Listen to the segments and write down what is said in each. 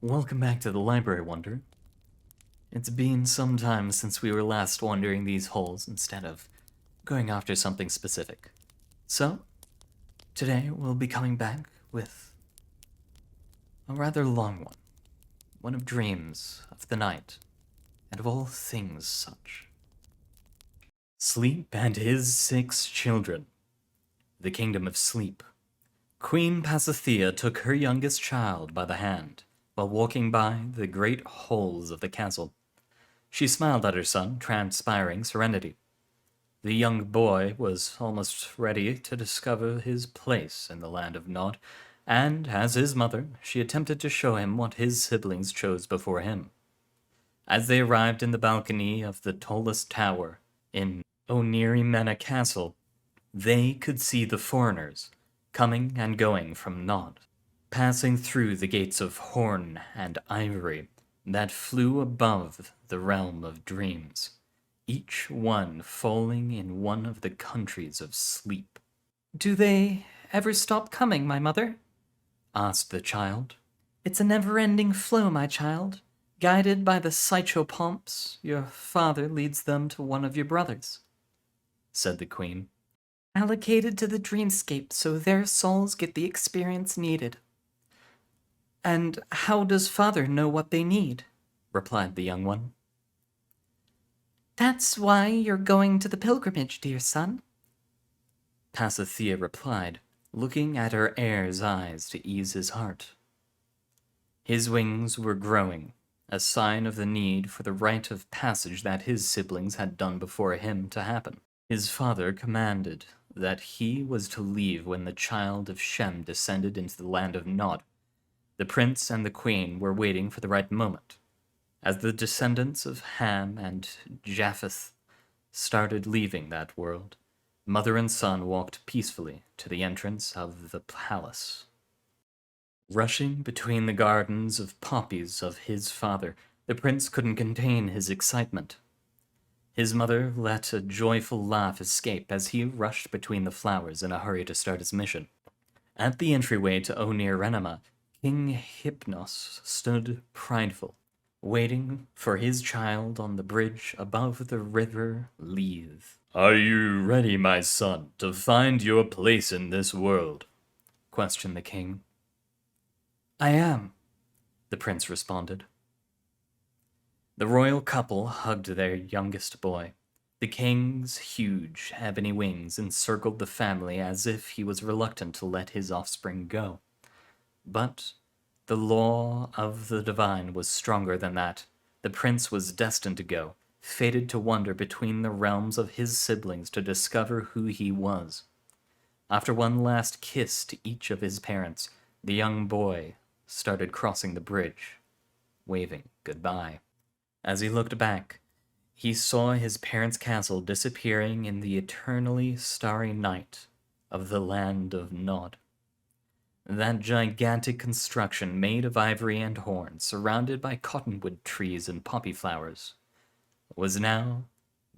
Welcome back to the library, Wonder. It's been some time since we were last wandering these halls instead of going after something specific. So, today we'll be coming back with a rather long one. One of dreams of the night, and of all things such. Sleep and his 6 children. The Kingdom of Sleep. Queen Pasithea took her youngest child by the hand while walking by the great halls of the castle. She smiled at her son, transpiring serenity. The young boy was almost ready to discover his place in the land of Nod, and, as his mother, she attempted to show him what his siblings chose before him. As they arrived in the balcony of the tallest tower in Onirimena Castle, they could see the foreigners coming and going from Nod, passing through the gates of horn and ivory that flew above the realm of dreams, each one falling in one of the countries of sleep. "Do they ever stop coming, my mother?" asked the child. "It's a never-ending flow, my child. Guided by the psychopomps, your father leads them to one of your brothers," said the queen. "Allocated to the dreamscape so their souls get the experience needed." "And how does father know what they need?" replied the young one. "That's why you're going to the pilgrimage, dear son," Pasithea replied, looking at her heir's eyes to ease his heart. His wings were growing, a sign of the need for the rite of passage that his siblings had done before him to happen. His father commanded that he was to leave when the child of Shem descended into the land of Nod. The prince and the queen were waiting for the right moment. As the descendants of Ham and Japheth started leaving that world, mother and son walked peacefully to the entrance of the palace. Rushing between the gardens of poppies of his father, the prince couldn't contain his excitement. His mother let a joyful laugh escape as he rushed between the flowers in a hurry to start his mission. At the entryway to Onirenema, King Hypnos stood prideful, waiting for his child on the bridge above the river Lethe. "Are you ready, my son, to find your place in this world?" questioned the king. "I am," the prince responded. The royal couple hugged their youngest boy. The king's huge ebony wings encircled the family as if he was reluctant to let his offspring go. But the law of the divine was stronger than that. The prince was destined to go, fated to wander between the realms of his siblings to discover who he was. After one last kiss to each of his parents, the young boy started crossing the bridge, waving goodbye. As he looked back, he saw his parents' castle disappearing in the eternally starry night of the land of Nod. That gigantic construction made of ivory and horn, surrounded by cottonwood trees and poppy flowers, was now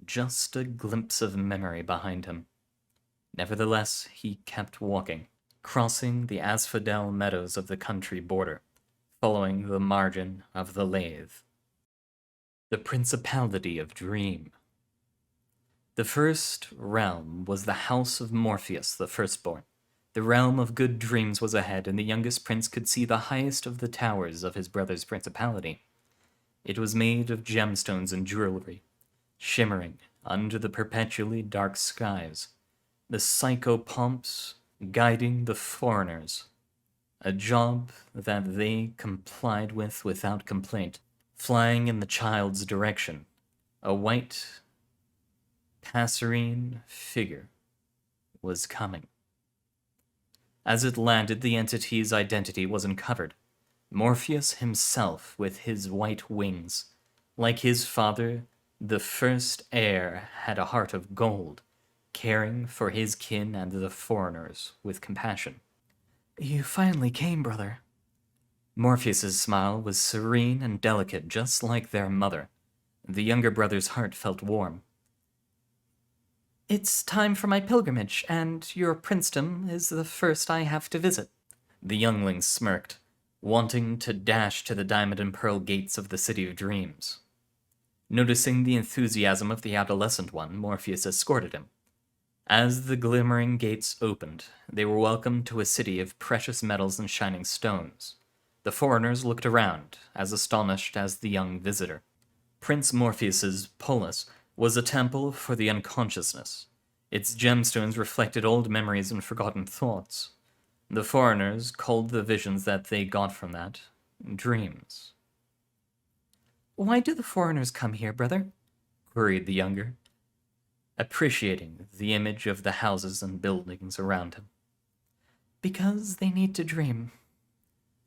just a glimpse of memory behind him. Nevertheless, he kept walking, crossing the asphodel meadows of the country border, following the margin of the Lethe. The Principality of Dream. The first realm was the house of Morpheus, the firstborn. The realm of good dreams was ahead, and the youngest prince could see the highest of the towers of his brother's principality. It was made of gemstones and jewelry, shimmering under the perpetually dark skies, the psychopomps guiding the foreigners, a job that they complied with without complaint. Flying in the child's direction, a white passerine figure was coming. As it landed, the entity's identity was uncovered. Morpheus himself with his white wings. Like his father, the first heir had a heart of gold, caring for his kin and the foreigners with compassion. "You finally came, brother." Morpheus's smile was serene and delicate, just like their mother. The younger brother's heart felt warm. "It's time for my pilgrimage, and your princedom is the first I have to visit." The youngling smirked. wanting to dash to the diamond and pearl gates of the City of Dreams. Noticing the enthusiasm of the adolescent one, Morpheus escorted him. As the glimmering gates opened, they were welcomed to a city of precious metals and shining stones. The foreigners looked around, as astonished as the young visitor. Prince Morpheus's polis was a temple for the unconsciousness. Its gemstones reflected old memories and forgotten thoughts. The foreigners called the visions that they got from that dreams. "Why do the foreigners come here, brother?" queried the younger, appreciating the image of the houses and buildings around him. "Because they need to dream,"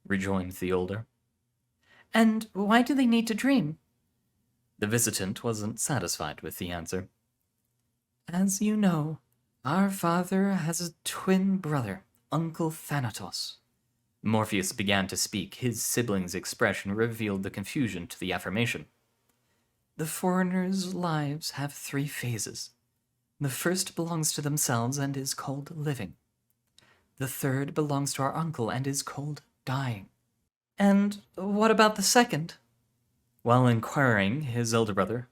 rejoined the older. "And why do they need to dream?" The visitant wasn't satisfied with the answer. "As you know, our father has a twin brother, Uncle Thanatos." Morpheus began to speak. His sibling's expression revealed the confusion to the affirmation. "The foreigners' lives have 3 phases. The first belongs to themselves and is called living. The third belongs to our uncle and is called dying." "And what about the second?" While inquiring his elder brother,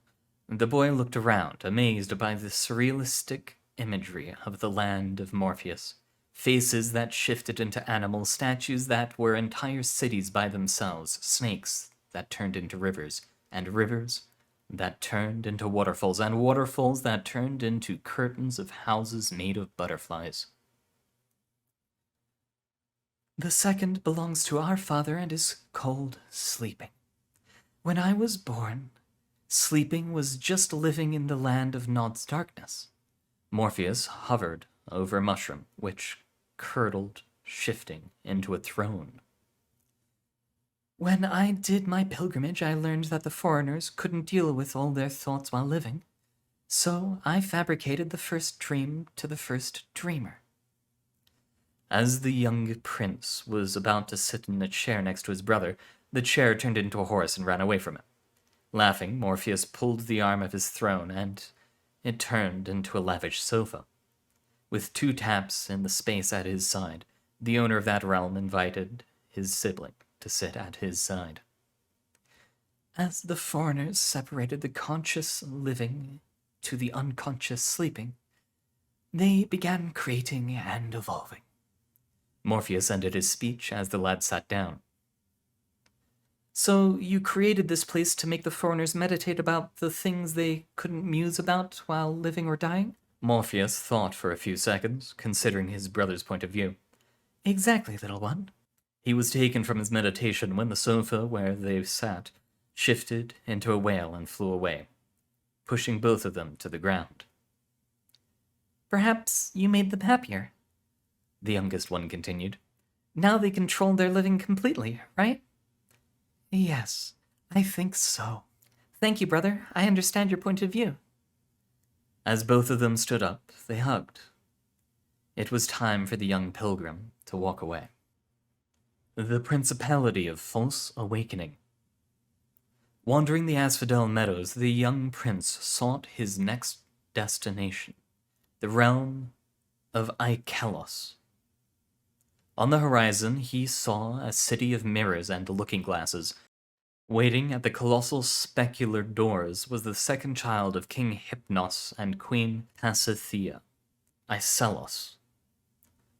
the boy looked around, amazed by the surrealistic imagery of the land of Morpheus. Faces that shifted into animals, statues that were entire cities by themselves, snakes that turned into rivers, and rivers that turned into waterfalls, and waterfalls that turned into curtains of houses made of butterflies. "The second belongs to our father and is called sleeping. When I was born, sleeping was just living in the land of Nod's darkness." Morpheus hovered over a mushroom, which curdled, shifting into a throne. "When I did my pilgrimage, I learned that the foreigners couldn't deal with all their thoughts while living, so I fabricated the first dream to the first dreamer." As the young prince was about to sit in a chair next to his brother, the chair turned into a horse and ran away from him. Laughing, Morpheus pulled the arm of his throne, and it turned into a lavish sofa. With 2 taps in the space at his side, the owner of that realm invited his sibling to sit at his side. "As the foreigners separated the conscious living to the unconscious sleeping, they began creating and evolving." Morpheus ended his speech as the lad sat down. "So you created this place to make the foreigners meditate about the things they couldn't muse about while living or dying?" Morpheus thought for a few seconds, considering his brother's point of view. "Exactly, little one." He was taken from his meditation when the sofa where they sat shifted into a whale and flew away, pushing both of them to the ground. "Perhaps you made them happier," the youngest one continued. "Now they control their living completely, right?" "Yes, I think so." "Thank you, brother. I understand your point of view." As both of them stood up, they hugged. It was time for the young pilgrim to walk away. The Principality of False Awakening. Wandering the Asphodel Meadows, the young prince sought his next destination, the realm of Ilocos. On the horizon, he saw a city of mirrors and looking-glasses. Waiting at the colossal specular doors was the second child of King Hypnos and Queen Pasithea, Icelos.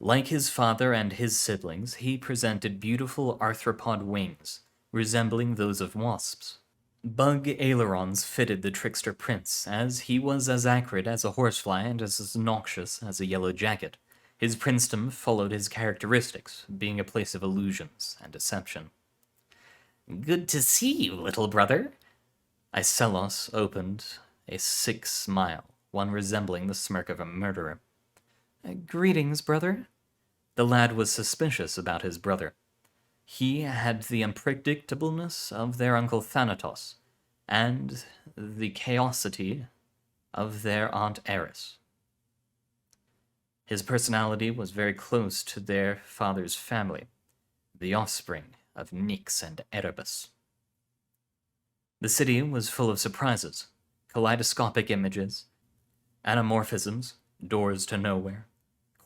Like his father and his siblings, he presented beautiful arthropod wings, resembling those of wasps. Bug ailerons fitted the trickster prince, as he was as acrid as a horsefly and as noxious as a yellow jacket. His princedom followed his characteristics, being a place of illusions and deception. "Good to see you, little brother." Icelos opened a sick smile, one resembling the smirk of a murderer. "Greetings, brother." The lad was suspicious about his brother. He had the unpredictableness of their uncle Thanatos, and the chaosity of their Aunt Eris. His personality was very close to their father's family, the offspring of Nyx and Erebus. The city was full of surprises, kaleidoscopic images, anamorphisms, doors to nowhere,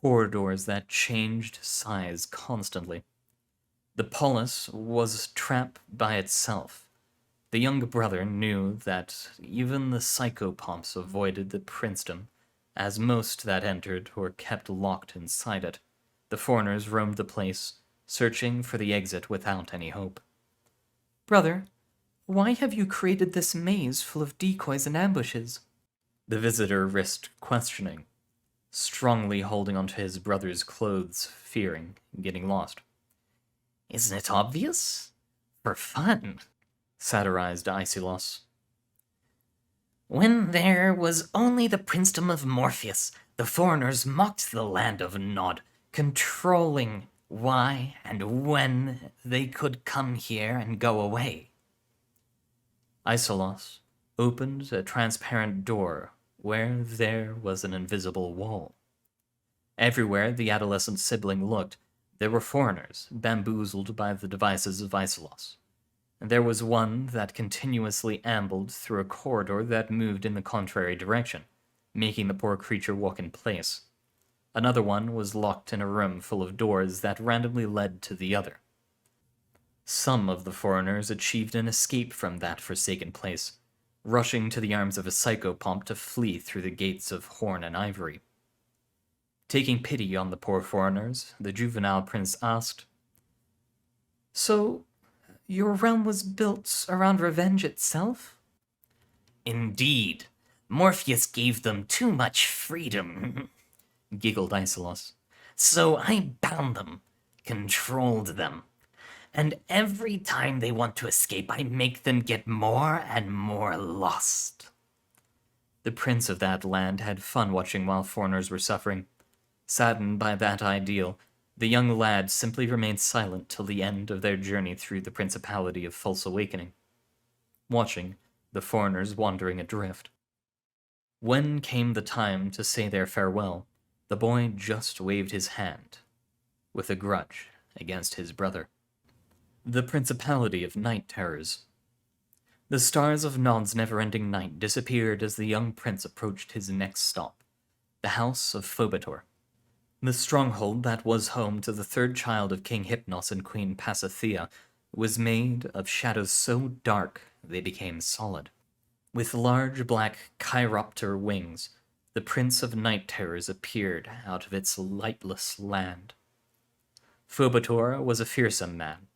corridors that changed size constantly. The polis was a trap by itself. The younger brother knew that even the psychopomps avoided the princedom, as most that entered were kept locked inside it. The foreigners roamed the place, searching for the exit without any hope. Brother, why have you created this maze full of decoys and ambushes? The visitor risked questioning, strongly holding onto his brother's clothes, fearing getting lost. Isn't it obvious? For fun, satirized Isilus. When there was only the princedom of Morpheus, the foreigners mocked the land of Nod, controlling why and when they could come here and go away. Isilus opened a transparent door where there was an invisible wall. Everywhere the adolescent sibling looked, there were foreigners, bamboozled by the devices of Isilus. There was one that continuously ambled through a corridor that moved in the contrary direction, making the poor creature walk in place. Another one was locked in a room full of doors that randomly led to the other. Some of the foreigners achieved an escape from that forsaken place, rushing to the arms of a psychopomp to flee through the gates of horn and ivory. Taking pity on the poor foreigners, the juvenile prince asked, So, your realm was built around revenge itself? Indeed. Morpheus gave them too much freedom, giggled Isilus. So I bound them, controlled them. And every time they want to escape, I make them get more and more lost. The prince of that land had fun watching while foreigners were suffering. Saddened by that ideal, the young lad simply remained silent till the end of their journey through the Principality of False Awakening, watching the foreigners wandering adrift. When came the time to say their farewell, the boy just waved his hand, with a grudge against his brother. The Principality of Night Terrors. The stars of Nod's never-ending night disappeared as the young prince approached his next stop, the house of Phobator. The stronghold that was home to the third child of King Hypnos and Queen Pasithea was made of shadows so dark they became solid. With large black chiropter wings, the Prince of Night Terrors appeared out of its lightless land. Phobator was a fearsome man,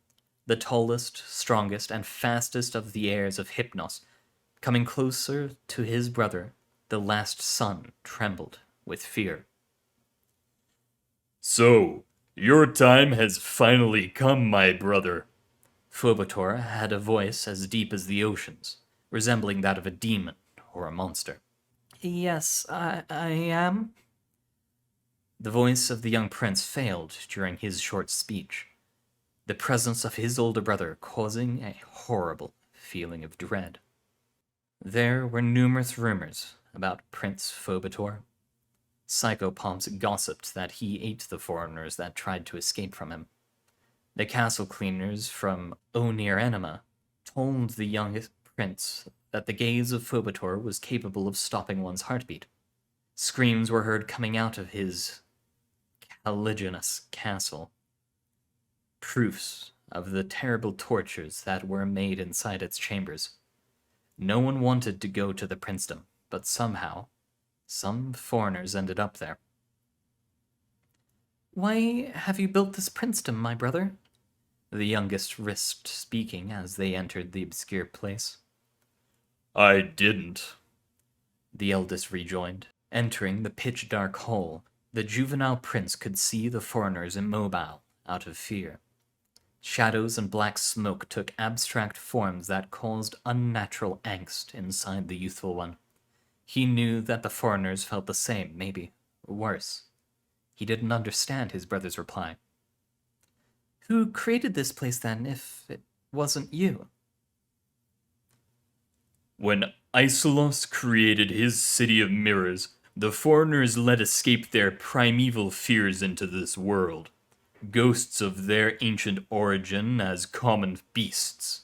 the tallest, strongest, and fastest of the heirs of Hypnos. Coming closer to his brother, the last son trembled with fear. So, your time has finally come, my brother. Phobator had a voice as deep as the oceans, resembling that of a demon or a monster. Yes, I am. The voice of the young prince failed during his short speech, the presence of his older brother causing a horrible feeling of dread. There were numerous rumors about Prince Phobator. Psychopomps gossiped that he ate the foreigners that tried to escape from him. The castle cleaners from Onir Enema told the young prince that the gaze of Phobator was capable of stopping one's heartbeat. Screams were heard coming out of his caliginous castle. Proofs of the terrible tortures that were made inside its chambers. No one wanted to go to the princedom, but somehow, some foreigners ended up there. Why have you built this princedom, my brother? The youngest risked speaking as they entered the obscure place. I didn't, the eldest rejoined. Entering the pitch-dark hall, the juvenile prince could see the foreigners immobile out of fear. Shadows and black smoke took abstract forms that caused unnatural angst inside the youthful one. He knew that the foreigners felt the same, maybe worse. He didn't understand his brother's reply. Who created this place then, if it wasn't you? When Isilus created his city of mirrors, the foreigners let escape their primeval fears into this world, ghosts of their ancient origin as common beasts.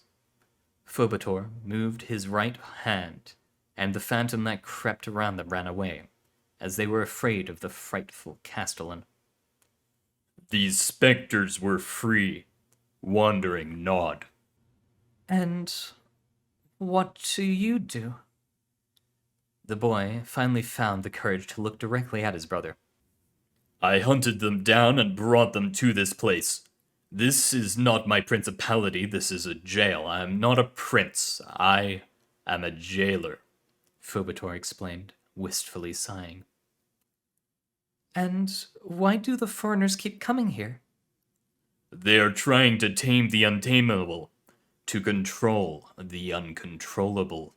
Phobator moved his right hand, and the phantom that crept around them ran away, as they were afraid of the frightful Castellan. These specters were free. wandering nod. And what do you do? The boy finally found the courage to look directly at his brother. I hunted them down and brought them to this place. This is not my principality, this is a jail. I am not a prince. I am a jailer. Phobator explained, wistfully sighing. And why do the foreigners keep coming here? They are trying to tame the untamable, to control the uncontrollable.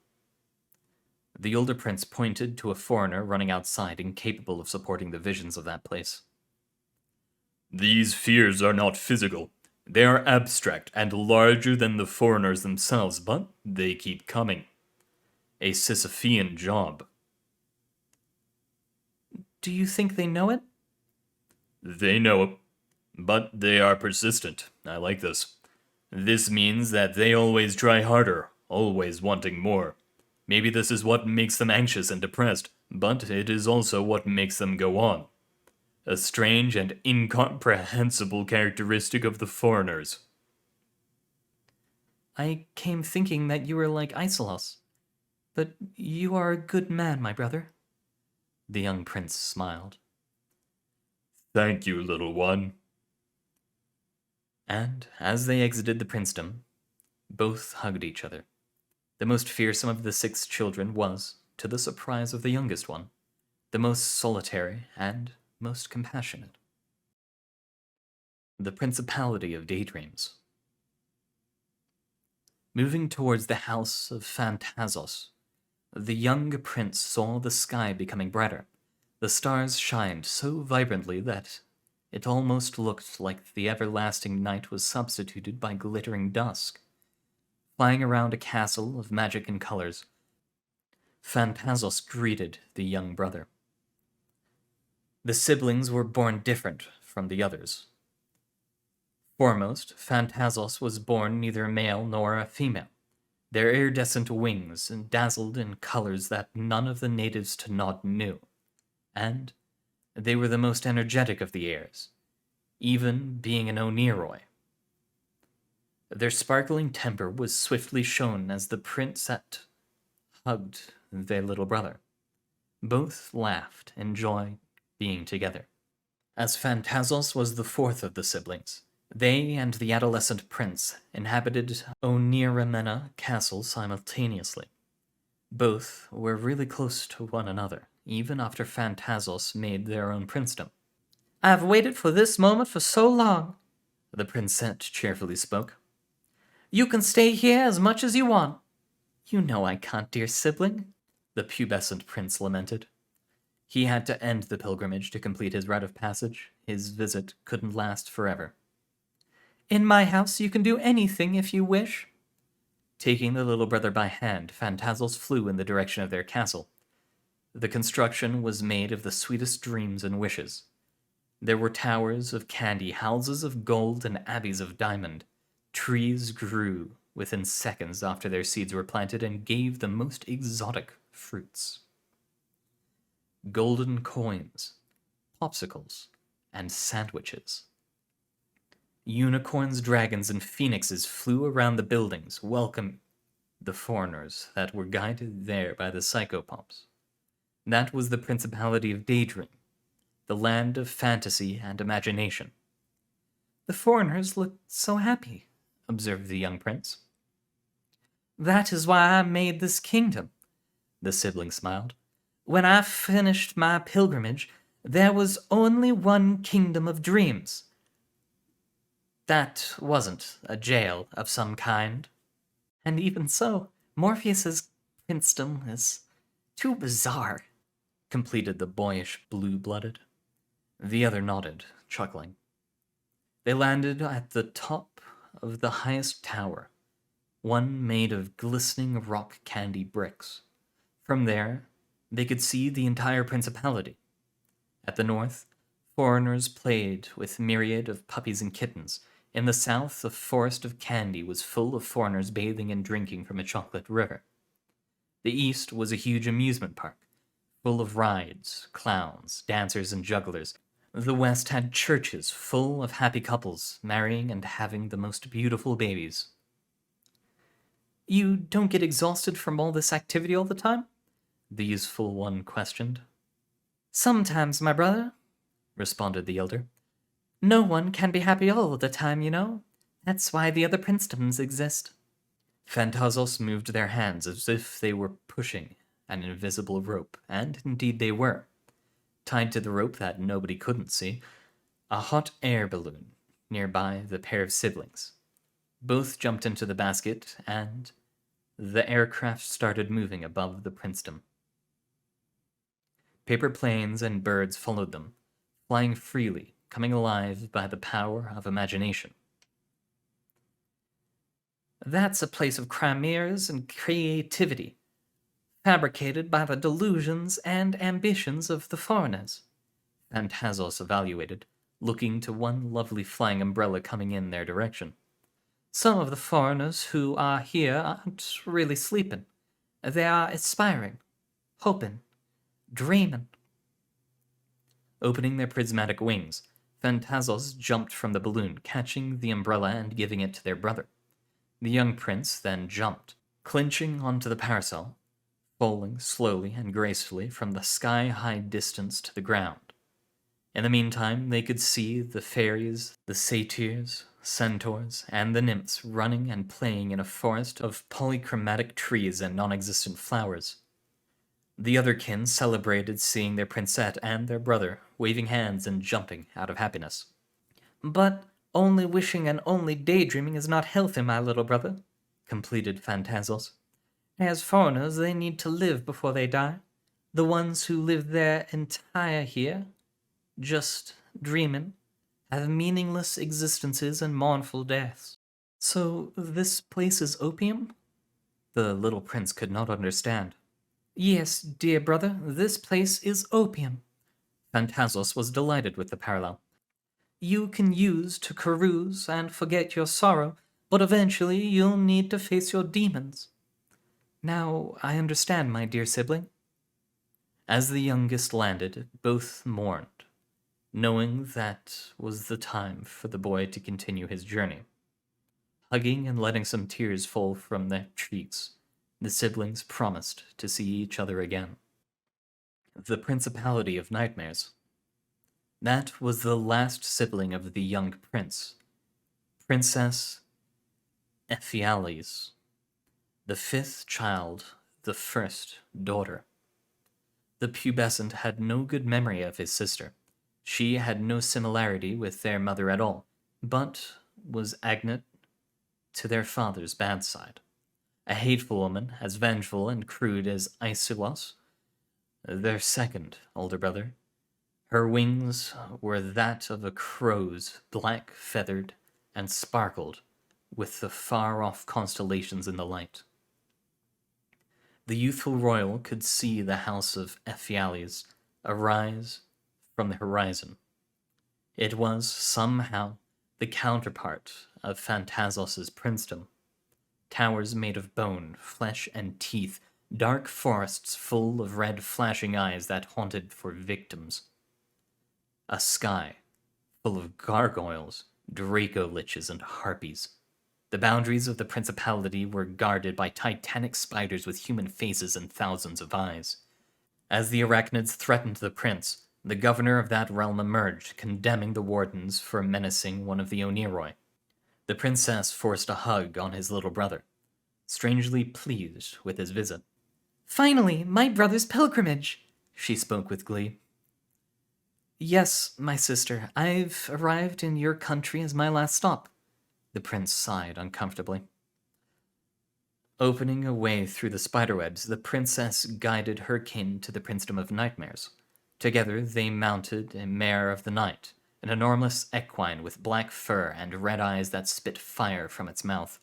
The older prince pointed to a foreigner running outside, incapable of supporting the visions of that place. These fears are not physical. They are abstract and larger than the foreigners themselves, but they keep coming. A Sisyphean job. Do you think they know it? They know it, but they are persistent. I like this. This means that they always try harder, always wanting more. Maybe this is what makes them anxious and depressed, but it is also what makes them go on. A strange and incomprehensible characteristic of the foreigners. I came thinking that you were like Isolos. But you are a good man, my brother. The young prince smiled. Thank you, little one. And as they exited the princedom, both hugged each other. The most fearsome of the 6 children was, to the surprise of the youngest one, the most solitary and most compassionate. The Principality of Daydreams. Moving towards the house of Phantasos, the young prince saw the sky becoming brighter. The stars shined so vibrantly that it almost looked like the everlasting night was substituted by glittering dusk. Flying around a castle of magic and colors, Phantasos greeted the young brother. The siblings were born different from the others. Foremost, Phantasos was born neither a male nor a female. Their iridescent wings dazzled in colors that none of the natives to Nod knew, and they were the most energetic of the heirs, even being an Oneiroi. Their sparkling temper was swiftly shown as the princess hugged their little brother. Both laughed and enjoyed being together. As Phantasos was the 4th of the siblings, they and the adolescent prince inhabited Oniramena Castle simultaneously. Both were really close to one another, even after Phantasos made their own princedom. I have waited for this moment for so long, the princess cheerfully spoke. You can stay here as much as you want. You know I can't, dear sibling, the pubescent prince lamented. He had to end the pilgrimage to complete his rite of passage. His visit couldn't last forever. In my house you can do anything if you wish. Taking the little brother by hand, Phantasos flew in the direction of their castle. The construction was made of the sweetest dreams and wishes. There were towers of candy, houses of gold, and abbeys of diamond. Trees grew within seconds after their seeds were planted and gave the most exotic fruits. Golden coins, popsicles, and sandwiches. Unicorns, dragons, and phoenixes flew around the buildings, welcoming the foreigners that were guided there by the psychopops. That was the Principality of Daydream, the land of fantasy and imagination. The foreigners looked so happy, observed the young prince. That is why I made this kingdom, the sibling smiled. When I finished my pilgrimage, there was only one kingdom of dreams. That wasn't a jail of some kind. And even so, Morpheus's princedom is too bizarre, completed the boyish blue-blooded. The other nodded, chuckling. They landed at the top of the highest tower, one made of glistening rock candy bricks. From there, they could see the entire principality. At the north, foreigners played with myriad of puppies and kittens. In the south, a forest of candy was full of foreigners bathing and drinking from a chocolate river. The east was a huge amusement park, full of rides, clowns, dancers, and jugglers. The West had churches full of happy couples marrying and having the most beautiful babies. You don't get exhausted from all this activity all the time? The useful one questioned. Sometimes, my brother, responded the elder. No one can be happy all the time, you know. That's why the other princedoms exist. Phantasos moved their hands as if they were pushing an invisible rope, and indeed they were. Tied to the rope that nobody couldn't see, a hot air balloon nearby the pair of siblings. Both jumped into the basket, and the aircraft started moving above the princedom. Paper planes and birds followed them, flying freely, coming alive by the power of imagination. That's a place of chimeras and creativity, fabricated by the delusions and ambitions of the foreigners, Phantasos evaluated, looking to one lovely flying umbrella coming in their direction. Some of the foreigners who are here aren't really sleeping. They are aspiring, hoping, dreaming. Opening their prismatic wings, Phantasos jumped from the balloon, catching the umbrella and giving it to their brother. The young prince then jumped, clinching onto the parasol, falling slowly and gracefully from the sky-high distance to the ground. In the meantime, they could see the fairies, the satyrs, centaurs, and the nymphs running and playing in a forest of polychromatic trees and non-existent flowers. The other kin celebrated seeing their princette and their brother waving hands and jumping out of happiness. But only wishing and only daydreaming is not healthy, my little brother, completed Phantasos. As foreigners, they need to live before they die. The ones who live their entire here, just dreaming, have meaningless existences and mournful deaths. So this place is opium? The little prince could not understand. Yes, dear brother, this place is opium. Phantasos was delighted with the parallel. You can use to carouse and forget your sorrow, but eventually you'll need to face your demons. Now I understand, my dear sibling. As the youngest landed, both mourned, knowing that was the time for the boy to continue his journey. Hugging and letting some tears fall from their cheeks, the siblings promised to see each other again. The Principality of Nightmares. That was the last sibling of the young prince, Princess Ephiales, the fifth child, the first daughter. The pubescent had no good memory of his sister. She had no similarity with their mother at all, but was agate to their father's bad side. A hateful woman, as vengeful and crude as Isillos, their second older brother. Her wings were that of a crow's, black feathered, and sparkled with the far-off constellations in the light. The youthful royal could see the house of Ephiales arise from the horizon. It was, somehow, the counterpart of Phantasos's princedom. Towers made of bone, flesh, and teeth, dark forests full of red flashing eyes that haunted for victims. A sky full of gargoyles, draco-liches, and harpies. The boundaries of the principality were guarded by titanic spiders with human faces and thousands of eyes. As the arachnids threatened the prince, the governor of that realm emerged, condemning the wardens for menacing one of the Oneiroi. The princess forced a hug on his little brother, strangely pleased with his visit. Finally, my brother's pilgrimage, she spoke with glee. Yes, my sister, I've arrived in your country as my last stop. The prince sighed uncomfortably. Opening a way through the spiderwebs, the princess guided her kin to the princedom of nightmares. Together they mounted a mare of the night, an enormous equine with black fur and red eyes that spit fire from its mouth.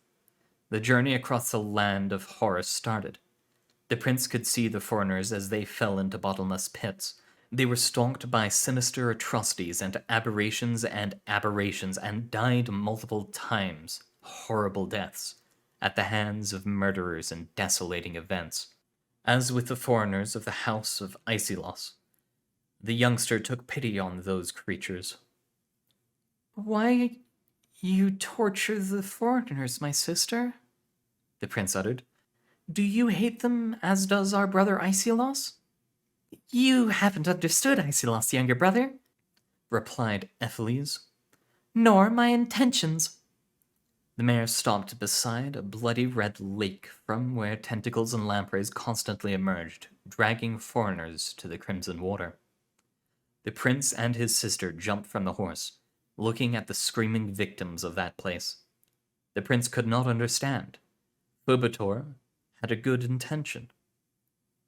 The journey across the land of horror started. The prince could see the foreigners as they fell into bottomless pits. They were stalked by sinister atrocities and aberrations and died multiple times, horrible deaths, at the hands of murderers and desolating events. As with the foreigners of the house of Isillos, The youngster took pity on those creatures. Why you torture the foreigners, my sister? The prince uttered. Do you hate them as does our brother Iselos? You haven't understood Iselos, younger brother, replied Epheles. Nor my intentions. The mare stopped beside a bloody red lake from where tentacles and lampreys constantly emerged, dragging foreigners to the crimson water. The prince and his sister jumped from the horse, looking at the screaming victims of that place. The prince could not understand. Phobator had a good intention.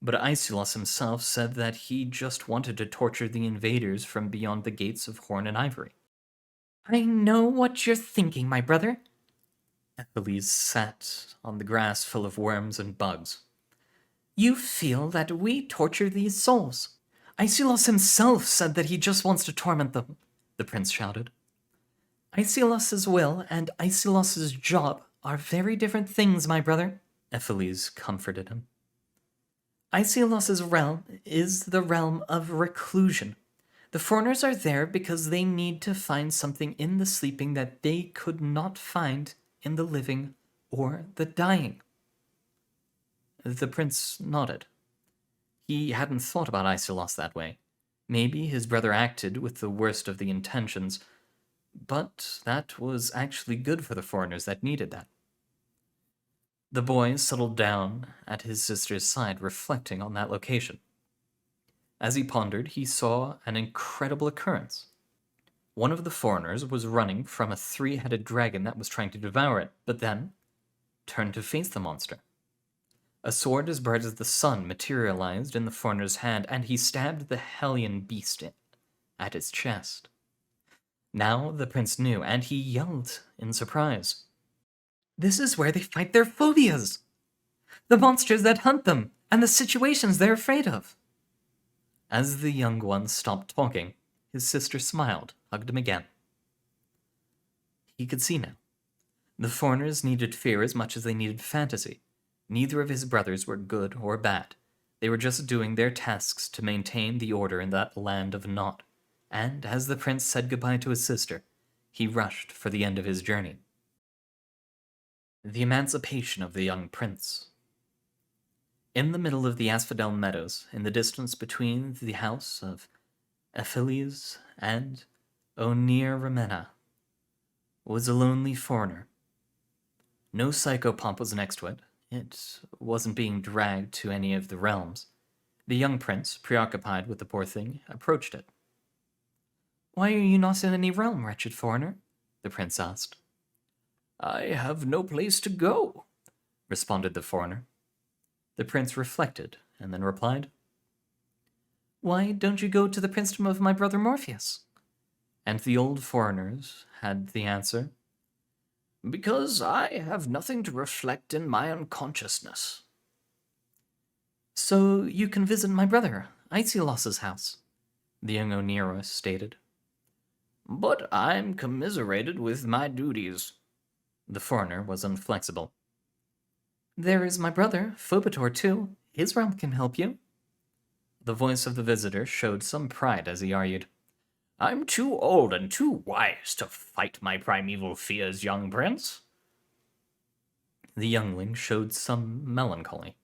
But Iselos himself said that he just wanted to torture the invaders from beyond the gates of horn and ivory. I know what you're thinking, my brother. Epheles sat on the grass full of worms and bugs. You feel that we torture these souls. Iselos himself said that he just wants to torment them, the prince shouted. Iselos's will and Iselos's job are very different things, my brother, Epheles comforted him. Iselos's realm is the realm of reclusion. The foreigners are there because they need to find something in the sleeping that they could not find in the living or the dying. The prince nodded. He hadn't thought about Iselos that way. Maybe his brother acted with the worst of the intentions, but that was actually good for the foreigners that needed that. The boy settled down at his sister's side, reflecting on that location. As he pondered, he saw an incredible occurrence. One of the foreigners was running from a three-headed dragon that was trying to devour it, but then turned to face the monster. A sword as bright as the sun materialized in the foreigner's hand, and he stabbed the hellion beast at its chest. Now the prince knew, and he yelled in surprise. This is where they fight their phobias! The monsters that hunt them, and the situations they're afraid of! As the young one stopped talking, his sister smiled, hugged him again. He could see now. The foreigners needed fear as much as they needed fantasy. Neither of his brothers were good or bad. They were just doing their tasks to maintain the order in that land of naught. And as the prince said goodbye to his sister, he rushed for the end of his journey. The emancipation of the young prince. In the middle of the asphodel meadows, in the distance between the house of Epheles and Onir was a lonely foreigner. No psychopomp was next to it. It wasn't being dragged to any of the realms. The young prince, preoccupied with the poor thing, approached it. Why are you not in any realm, wretched foreigner? The prince asked. I have no place to go, responded the foreigner. The prince reflected, and then replied, Why don't you go to the princedom of my brother Morpheus? And the old foreigners had the answer, Because I have nothing to reflect in my unconsciousness. So you can visit my brother, Iselos's house, the young Onira stated. But I'm commiserated with my duties. The foreigner was inflexible. There is my brother, Phobator, too. His realm can help you. The voice of the visitor showed some pride as he argued. I'm too old and too wise to fight my primeval fears, young prince. The youngling showed some melancholy.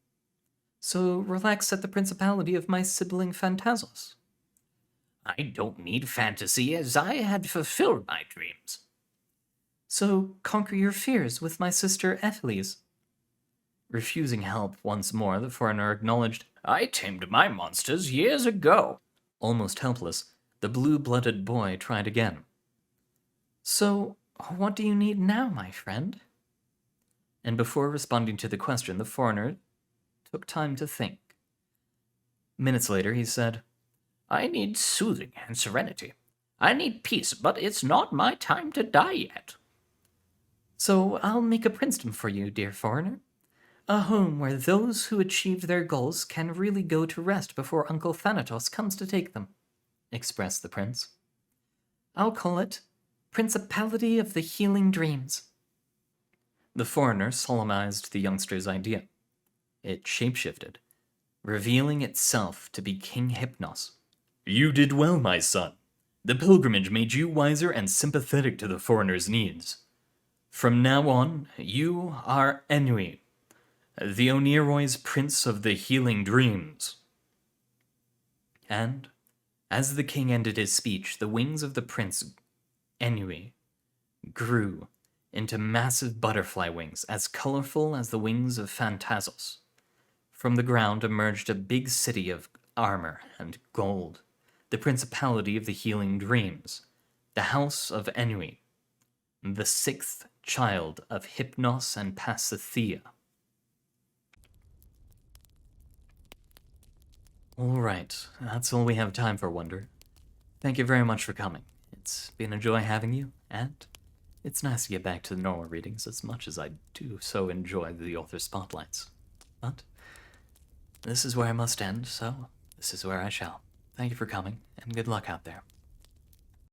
So relax at the principality of my sibling Phantasos. I don't need fantasy, as I had fulfilled my dreams. So conquer your fears with my sister Epheles. Refusing help once more, the foreigner acknowledged, I tamed my monsters years ago. Almost helpless, the blue-blooded boy tried again. So, what do you need now, my friend? And before responding to the question, the foreigner took time to think. Minutes later, he said, I need soothing and serenity. I need peace, but it's not my time to die yet. So I'll make a princedom for you, dear foreigner. A home where those who achieve their goals can really go to rest before Uncle Thanatos comes to take them, expressed the prince. I'll call it Principality of the Healing Dreams. The foreigner solemnized the youngster's idea. It shapeshifted, revealing itself to be King Hypnos. You did well, my son. The pilgrimage made you wiser and sympathetic to the foreigner's needs. From now on, you are Ennui, the Oneroy's Prince of the Healing Dreams. And, as the king ended his speech, the wings of the Prince Ennui grew into massive butterfly wings as colorful as the wings of Phantasos. From the ground emerged a big city of armor and gold, the Principality of the Healing Dreams, the House of Ennui, the sixth child of Hypnos and Pasithea. All right, that's all we have time for, Wonder. Thank you very much for coming. It's been a joy having you, and it's nice to get back to the normal readings as much as I do so enjoy the author spotlights. But this is where I must end, so this is where I shall. Thank you for coming, and good luck out there.